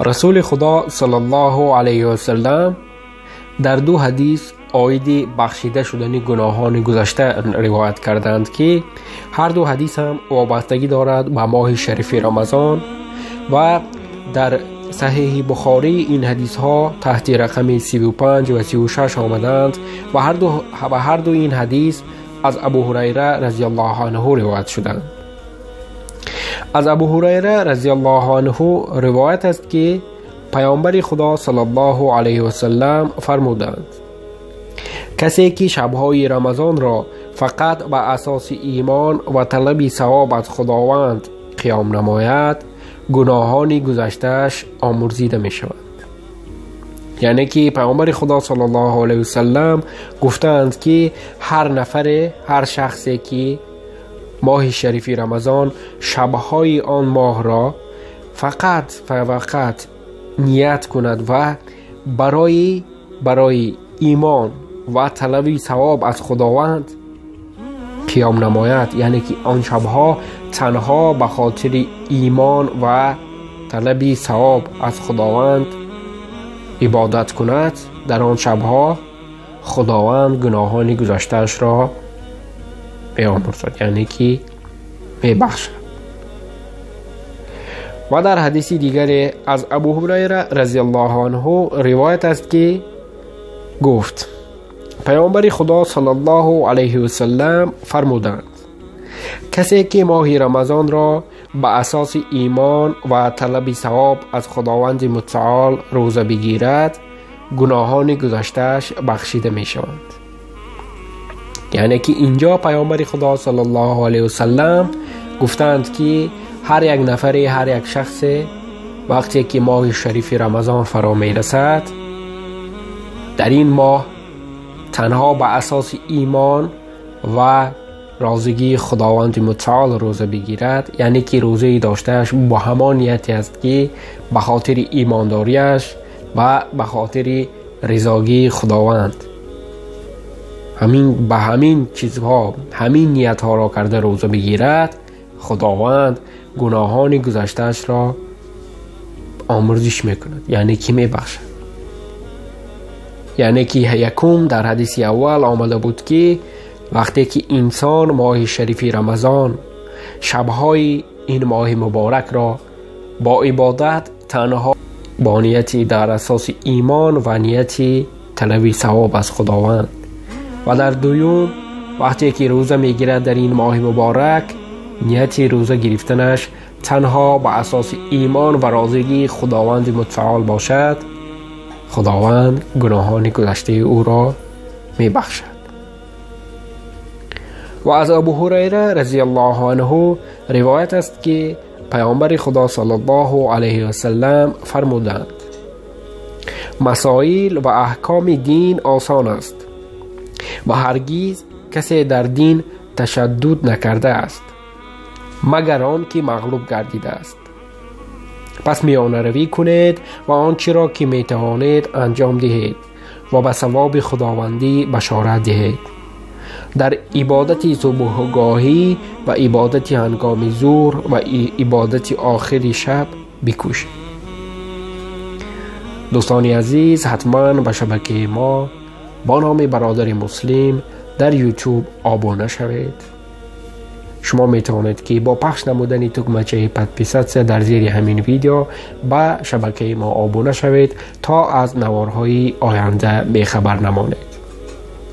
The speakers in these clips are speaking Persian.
رسول خدا صلی الله علیه و سلم در 2 حدیث آیید بخشیده شدن گناهان گذشته روایت کردند که هر 2 حدیث هم وابستگی دارد به ماه شریف رمضان و در صحیح بخاری این حدیث ها تحت رقم 35 و 36 آمدند و هر دو این حدیث از ابو هریره رضی الله عنه روایت شدند. از ابو هریره رضی الله عنه روایت است که پیامبر خدا صلی الله علیه و سلم فرمودند کسی که شب‌های رمضان را فقط به اساس ایمان و طلب ثواب از خداوند قیام نماید گناهان گذشته‌اش آمرزیده می شوند. یعنی که پیامبر خدا صلی الله علیه و سلم گفتند که هر شخصی که ماه شریف رمضان شب‌های آن ماه را فقط نیت کند و برای ایمان و طلب ثواب از خداوند قیام نماید، یعنی که آن شبها تنها به خاطر ایمان و طلب ثواب از خداوند عبادت کند، در آن شبها خداوند گناهان گذشته‌اش را بیامرزد، یعنی که میبخشد. و در حدیث دیگر از ابو هریره رضی الله عنه روایت است که گفت پیامبر خدا صلی الله علیه و سلم فرمودند کسی که ماه رمضان را به اساس ایمان و طلب ثواب از خداوند متعال روزه بگیرد گناهان گذشته‌اش بخشیده می شوند. یعنی که اینجا پیامبر خدا صلی الله علیه و سلم گفتند که هر یک شخص وقتی که ماه شریف رمضان فرا می رسد در این ماه تنها به اساس ایمان و رازگی خداوند متعال روزه بگیرد، یعنی که روزه داشتهش با همان نیتی است که به خاطر ایمانداریش و به خاطر رضاگی خداوند همین چیزها همین نیت ها را کرده روزه بگیرد، خداوند گناهان گذشتهش را آمرزش میکند، یعنی که میبخشد. یعنی که یکم در حدیث اول آمده بود که وقتی که انسان ماه شریف رمضان شبهای این ماه مبارک را با عبادت تنها با نیتی در اساس ایمان و نیتی طلب ثواب از خداوند و در دوم وقتی که روزه میگیرد در این ماه مبارک نیتی روزه گرفتنش تنها با اساس ایمان و رازگی خداوند متعال باشد، خداوند گناهان گذشته او را میبخشد. و از ابو هریره رضی الله عنه روایت است که پیامبر خدا صلی الله علیه و سلم فرمودند مسائل و احکام دین آسان است و هرگز کسی در دین تشدد نکرده است مگر آن که مغلوب گردیده است. پس میانه روی کنید و آنچه را که میتوانید انجام دهید و به ثواب خداوندی بشارت دهید. در عبادت صبحگاهی و عبادت هنگام ظهر و عبادت آخر شب بکوشید. دوستان عزیز، حتما به شبکه ما با نام برادر مسلم در یوتیوب آبونه شوید. شما میتوانید که با پخش نمودن تکمچه پدپیست در زیر همین ویدیو با شبکه ما آبونه شوید تا از نوارهای آینده بیخبر نمانید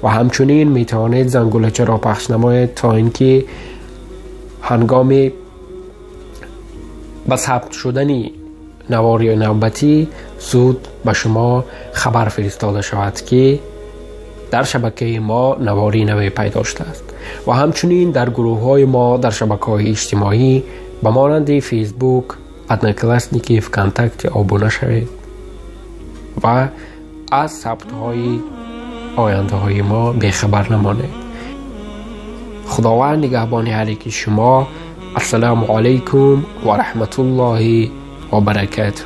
و همچنین میتوانید زنگولچه را پخش نمایید تا اینکه هنگام به ثبت شدن نواری نوبتی زود به شما خبر فرستاده شود که در شبکه ما نواری نوی پیدا شده است و همچنین در گروه های ما در شبکه های اجتماعی به مانند فیسبوک، ادنکلاسنیکیف، کانتکت آبونه شوید و از ثبت های آینده های ما بیخبر نمانید. خداوند نگهبان علیک شما. السلام علیکم و رحمت الله و برکاته.